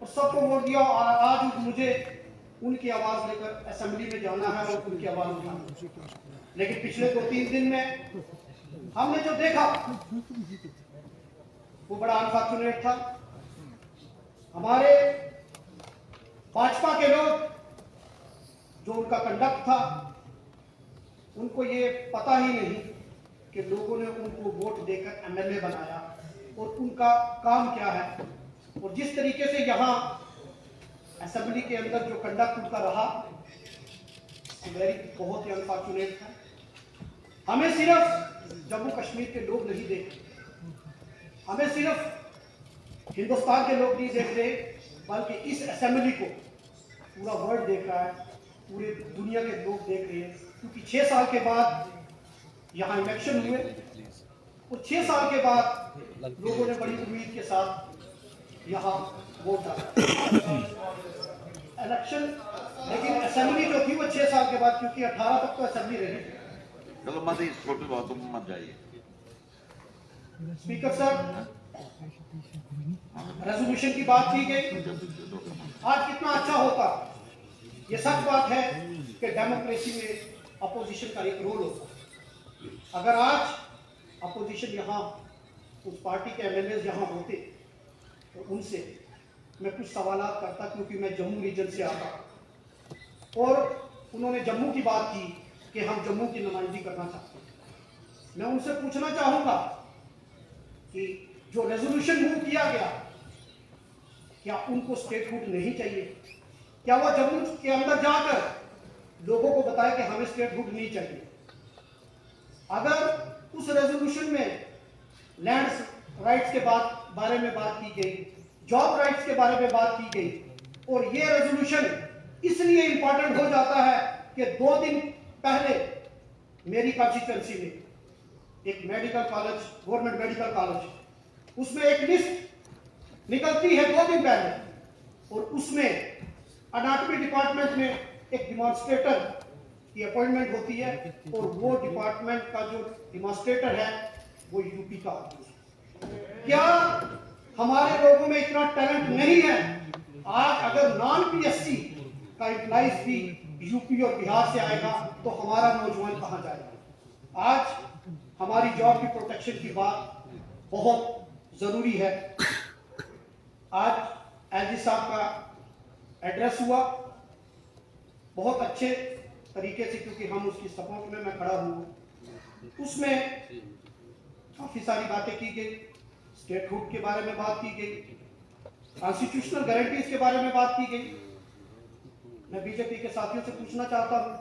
और सबको वोट दिया और आज मुझे उनकी आवाज लेकर असेंबली में जाना है और उनकी आवाज उठानी है। लेकिन पिछले 2-3 दिन में हमने जो देखा वो बड़ा अनफॉर्चुनेट था। हमारे भाजपा के लोग, जो उनका कंडक्ट था, उनको ये पता ही नहीं कि लोगों ने उनको वोट देकर एमएलए बनाया और उनका काम क्या है। और जिस तरीके से यहाँ असेंबली के अंदर जो कंडक्ट उनका रहा, बहुत ही अनफॉर्चुनेट था। हमें सिर्फ जम्मू कश्मीर के लोग नहीं देख रहे, हमें सिर्फ हिंदुस्तान के लोग नहीं देख रहे, बल्कि इस असेंबली को पूरा वर्ल्ड देख रहा है, पूरे दुनिया के लोग देख रहे हैं। क्योंकि 6 साल के बाद यहाँ इलेक्शन हुए और 6 साल के बाद लोगों ने बड़ी उम्मीद के साथ यहाँ वोट डाला इलेक्शन। लेकिन असेंबली जो थी वो 6 साल के बाद, क्योंकि 18 तक तो असेंबली रही। चलो मत इस छोटी बातों में मत जाइए। स्पीकर साहब, रेजोल्यूशन की बात की गई, आज कितना अच्छा होता। ये सच बात है कि डेमोक्रेसी में अपोजिशन का एक रोल होता। अगर आज अपोजिशन यहाँ उस पार्टी के एमएलए यहाँ होते तो उनसे मैं कुछ सवालात करता, क्योंकि मैं जम्मू रीजन से आता और उन्होंने जम्मू की बात की कि हम जम्मू की नुमाइंदगी करना चाहते हैं। मैं उनसे पूछना चाहूंगा कि जो रेजोल्यूशन मूव किया गया, क्या उनको स्टेटहुड नहीं चाहिए? क्या वो जम्मू के अंदर जाकर लोगों को बताए कि हमें स्टेटहुड नहीं चाहिए? अगर उस रेजोल्यूशन में लैंड राइट्स के बारे में बात की गई, जॉब राइट्स के बारे में बात की गई, और ये रेजोल्यूशन इसलिए इंपॉर्टेंट हो जाता है कि 2 दिन पहले मेरी कॉन्स्टिट्यूएंसी में एक medical college, government medical college, उसमें एक लिस्ट निकलती है 2 दिन पहले, और उसमें एनाटॉमी डिपार्टमेंट में एक डिमॉन्स्ट्रेटर की अपॉइंटमेंट होती है, और वो डिपार्टमेंट का जो डिमॉन्स्ट्रेटर है वो यूपी का आदमी है। क्या हमारे लोगों में इतना टैलेंट नहीं है? आज अगर नॉन पीएससी का एम्प्लॉइज भी यूपी और बिहार से आएगा तो हमारा नौजवान कहां जाएगा? आज हमारी जॉब की प्रोटेक्शन की बात बहुत जरूरी है। आज एलजी साहब का एड्रेस हुआ बहुत अच्छे तरीके से, क्योंकि हम उसकी सपोर्ट में मैं खड़ा हूं। उसमें काफी सारी बातें की गई, स्टेटहुड के बारे में बात की गई, कॉन्स्टिट्यूशनल गारंटीज के बारे में बात की गई। मैं बीजेपी के साथियों से पूछना चाहता हूं,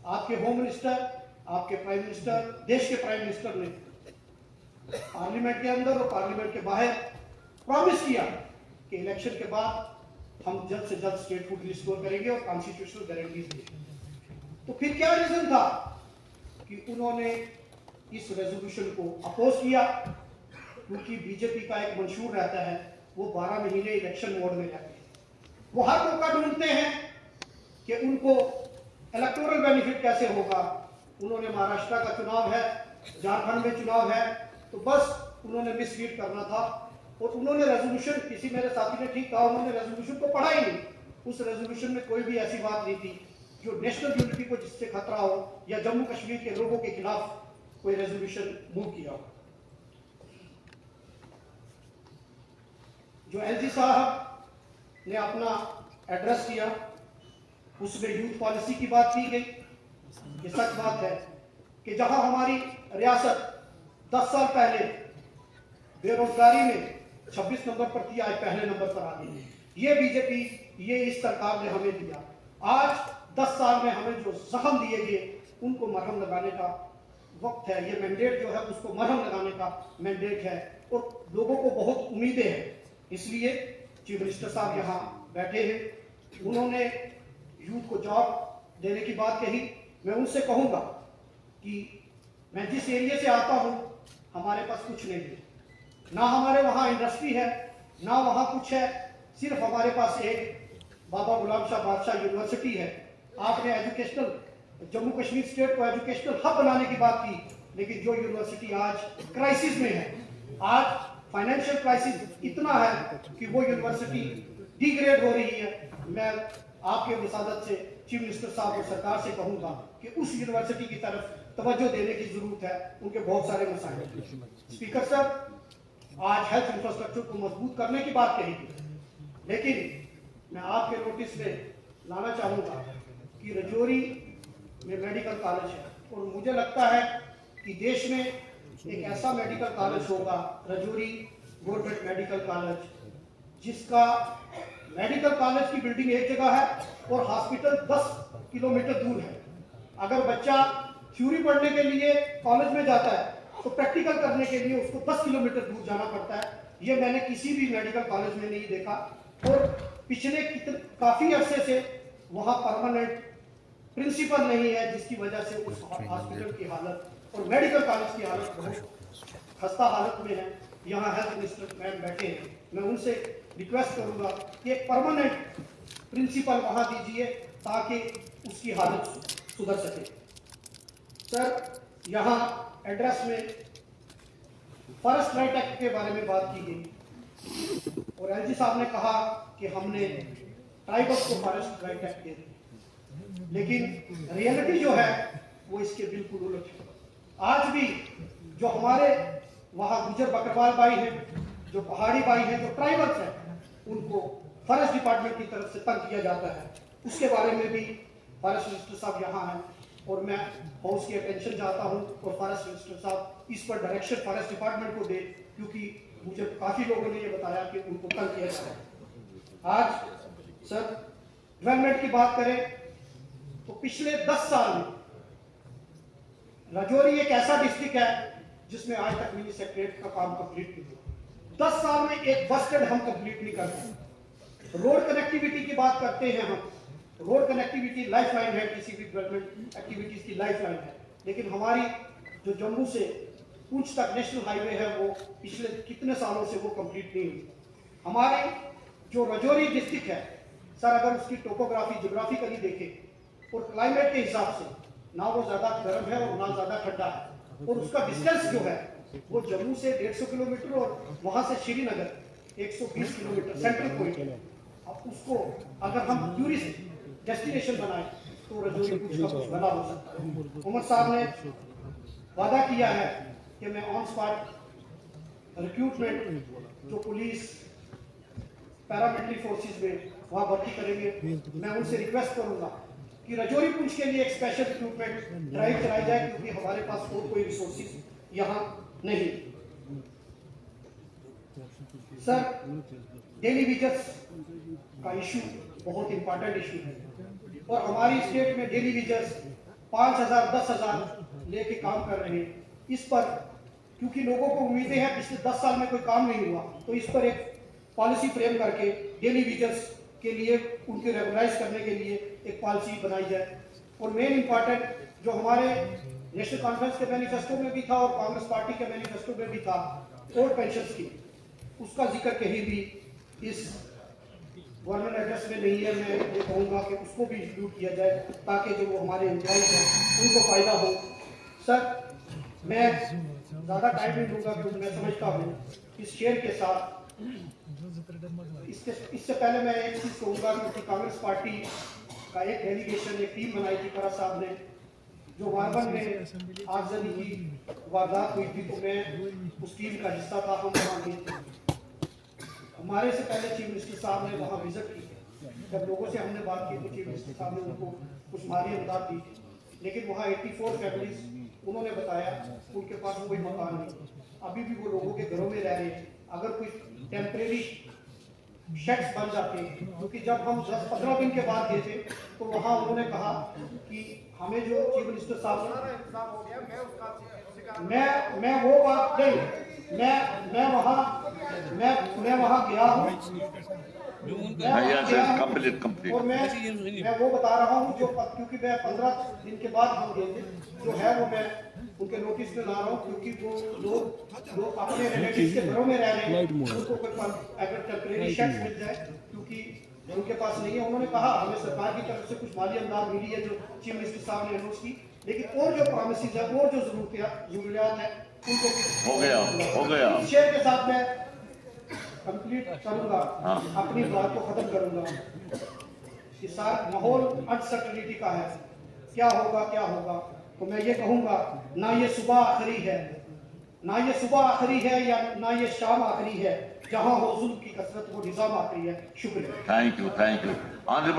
आपके होम मिनिस्टर, आपके प्राइम मिनिस्टर, देश के प्राइम मिनिस्टर ने पार्लियामेंट के अंदर और पार्लियामेंट के बाहर प्रॉमिस किया कि इलेक्शन के बाद हम जल्द से जल्द स्टेटहुड रिस्टोर करेंगे और कॉन्स्टिट्यूशनल गारंटीज देंगे। तो फिर क्या रीजन था कि उन्होंने इस रेजोल्यूशन को अपोज किया? क्योंकि बीजेपी का एक मंशूर रहता है, वो 12 महीने इलेक्शन मोड में रहते हैं। वो हर मौका ढूंढते हैं कि उनको इलेक्टोरल बेनिफिट कैसे होगा। उन्होंने महाराष्ट्र का चुनाव है, झारखंड में चुनाव है, तो बस उन्होंने मिसलीड करना था। और उन्होंने रेजोल्यूशन, किसी मेरे साथी ने ठीक कहा, उन्होंने रेजोल्यूशन को पढ़ा ही नहीं। उस रेजोल्यूशन में कोई भी ऐसी बात नहीं थी जो नेशनल यूनिटी को जिससे खतरा हो या जम्मू कश्मीर के लोगों के खिलाफ कोई रेजोल्यूशन मूव किया हो। जो एलजी साहब ने अपना एड्रेस किया, उसमें यूथ पॉलिसी की बात की गई। ये सच बात है कि जहां हमारी रियासत 10 साल पहले बेरोजगारी में 26 नंबर पर थी, आज पहले नंबर पर आ गई। ये बीजेपी, ये इस सरकार ने हमें दिया। आज 10 साल में हमें जो जख्म दिए गए उनको मरहम लगाने का वक्त है। ये मैंडेट जो है उसको मरहम लगाने का मैंडेट है, और लोगों को बहुत उम्मीदें हैं। इसलिए चीफ मिनिस्टर साहब यहाँ बैठे हैं, उन्होंने यूथ को जॉब देने की बात कही। मैं उनसे कहूंगा कि मैं जिस एरिया से आता हूं, हमारे पास कुछ नहीं है, ना हमारे वहां इंडस्ट्री है, ना वहां कुछ है। सिर्फ हमारे पास एक बाबा गुलाम शाह बादशाह यूनिवर्सिटी है। आपने एजुकेशनल, जम्मू कश्मीर स्टेट को एजुकेशनल हब बनाने की बात की, लेकिन जो यूनिवर्सिटी आज क्राइसिस में है, आज फाइनेंशियल क्राइसिस इतना है कि वो यूनिवर्सिटी डिग्रेड हो रही है। मैं आपके वसादत से चीफ मिनिस्टर साहब और सरकार से कहूंगा कि उस यूनिवर्सिटी की तरफ तवज्जो देने की जरूरत है, उनके बहुत सारे मसाइल। स्पीकर साहब, आज हेल्थ इंफ्रास्ट्रक्चर को मजबूत करने की बात कही थी, लेकिन मैं आपके नोटिस में लाना चाहूंगा कि रजौरी में मेडिकल कॉलेज है और मुझे लगता है कि देश में एक ऐसा मेडिकल कॉलेज होगा, रजौरी गवर्नमेंट मेडिकल कॉलेज, जिसका मेडिकल कॉलेज की बिल्डिंग एक जगह है और हॉस्पिटल 10 किलोमीटर दूर है। अगर बच्चा थ्योरी पढ़ने के लिए कॉलेज में जाता है तो प्रैक्टिकल करने के लिए उसको 10 किलोमीटर दूर जाना पड़ता है। ये मैंने किसी भी मेडिकल कॉलेज में नहीं देखा और पिछले काफी अरसे से वहां परमानेंट प्रिंसिपल नहीं है, जिसकी वजह से उस हॉस्पिटल की हालत और मेडिकल कॉलेज की हालत बहुत खस्ता हालत में है। यहाँ हेल्थ मिनिस्टर मैम बैठे हैं, मैं उनसे रिक्वेस्ट करूंगा कि एक परमानेंट प्रिंसिपल वहां दीजिए ताकि उसकी हालत सुधर सके। सर, यहाँ एड्रेस में फॉरेस्ट राइट एक्ट के बारे में बात की गई और एलजी साहब ने कहा कि हमने ट्राइबल्स को फॉरेस्ट राइट एक्ट दे दिया, लेकिन रियलिटी जो है वो इसके बिल्कुल उलट है। आज भी जो हमारे वहाँ गुजर बकरवाल भाई हैं, जो पहाड़ी भाई हैं, जो ट्राइबल्स हैं, उनको फॉरेस्ट डिपार्टमेंट की तरफ से तंग किया जाता है। उसके बारे में भी फॉरेस्ट मिनिस्टर साहब यहाँ हैं और मैं हाउस की अटेंशन चाहता हूँ और फॉरेस्ट मिनिस्टर साहब इस पर डायरेक्शन फॉरेस्ट डिपार्टमेंट को दे, क्योंकि मुझे काफी लोगों ने ये बताया कि उनको तंग किया जाता है। आज सर डेवलपमेंट की बात करें तो पिछले 10 साल में रजौरी एक ऐसा डिस्ट्रिक्ट है जिसमें आज तक मिनी सेक्रेटरीट का काम कंप्लीट नहीं हुआ। 10 साल में एक बस स्टैंड हम कंप्लीट नहीं कर पाए। रोड कनेक्टिविटी की बात करते हैं हम, रोड कनेक्टिविटी लाइफ लाइन है, किसी भी डेवलपमेंट एक्टिविटीज की लाइफ लाइन है, लेकिन हमारी जो जम्मू से पुंछ तक नेशनल हाईवे है वो पिछले कितने सालों से वो कंप्लीट नहीं हुई। हमारे जो रजौरी डिस्ट्रिक्ट है सर, अगर उसकी टोपोग्राफी ज्योग्राफिकली देखें और क्लाइमेट के हिसाब से ना वो ज्यादा गर्म है और ना ज्यादा ठंडा है, और उसका डिस्टेंस जो है वो जम्मू से 150 किलोमीटर और वहां से श्रीनगर 120 किलोमीटर सेंट्रल पॉइंट है। अब उसको अगर हम टूरिस्ट डेस्टिनेशन बनाए तो रजौरी कुछ का कुछ बना हो सकता है। उमर साहब ने वादा किया है कि मैं ऑन स्पॉट रिक्रूटमेंट जो पुलिस पैरामिलिट्री फोर्सेस में वहां भर्ती करेंगे। मैं उनसे रिक्वेस्ट करूंगा कि रजौरी पुंछ के लिए एक स्पेशल रिक्रूटमेंट ड्राइव चलाई जाए, क्योंकि हमारे पास और कोई रिसोर्सेज यहाँ नहीं। सर, डेली विजर्स का इशू बहुत इंपॉर्टेंट इशू है और हमारी स्टेट में डेली विजर्स 5,000 10,000 लेके काम कर रहे हैं। इस पर क्योंकि लोगों को उम्मीदें हैं, पिछले 10 साल में कोई काम नहीं हुआ, तो इस पर एक पॉलिसी फ्रेम करके डेली विजर्स के लिए उनके रेगुलाइज करने के लिए एक पॉलिसी बनाई जाए। और मेन इंपॉर्टेंट जो हमारे नेशनल कॉन्फ्रेंस के मैनिफेस्टो में भी था और कांग्रेस पार्टी के मैनिफेस्टो में भी था, ओल्ड पेंशन स्कीम, उसका जिक्र कहीं भी इस गवर्नमेंट एड्रेस में नहीं है। मैं ये कहूँगा कि उसको भी इंक्लूड किया जाए ताकि जो वो हमारे एम्प्लॉयज हैं उनको फायदा हो। सर, मैं ज़्यादा टाइम नहीं लूँगा क्योंकि मैं समझता हूँ इस शेयर के साथ इससे पहले मैं एक चीज़ कहूँगा कि कांग्रेस पार्टी का एक डेलीगेशन, एक टीम बनाई थी फराज साहब ने, जो वारबन में आगजनी की वारदात हुई थी, तो मैं उस टीम का हिस्सा था। हम वहाँ गए थे, हमारे से पहले चीफ मिनिस्टर साहब ने वहाँ विजिट की। जब लोगों से हमने बात की तो चीफ मिनिस्टर साहब ने उनको कुछ माली इमदाद दी, लेकिन वहाँ 84 फैमिलीज उन्होंने बताया उनके पास कोई मकान नहीं, अभी भी वो लोगों के घरों में रह रहे हैं। अगर कोई टेम्परेरी शेड्स बन जाते, क्योंकि जब हम 10-15 दिन के बाद गए थे तो वहाँ उन्होंने कहा कि हमें जो चीफ मिनिस्टर साहब मैं वो बात नहीं, मैं वहाँ गया हूँ और मैं वो बता रहा हूँ जो, क्योंकि मैं 15 दिन के बाद हम गए थे, जो है वो मैं उनके नोटिस में ला रहा हूँ, क्योंकि वो लोग अपने रिलेटिव्स के घरों में रह रहे हैं, उनको कोई अगर टेम्परेरी शेड्स मिल जाए, क्योंकि उनके पास नहीं है। उन्होंने कहा हमें सरकार की तरफ से कुछ माली इमदाद मिली है जो चीफ मिनिस्टर साहब ने अनाउंस की, लेकिन और जो प्रॉमिसेस है और जो जरूरियात है उनको हो गया। शेयर के साथ मैं कंप्लीट करूंगा, हाँ। अपनी बात को खत्म करूंगा। कि सारा माहौल अनसर्टेनिटी का है, क्या होगा, तो मैं ये कहूंगा, ना ये सुबह आखिरी है, ना ये सुबह आखिरी है या ना ये शाम आखिरी है, जहां हो जुल्म की कसरत वो निजाम आखिरी है। शुक्रिया। Thank you honourable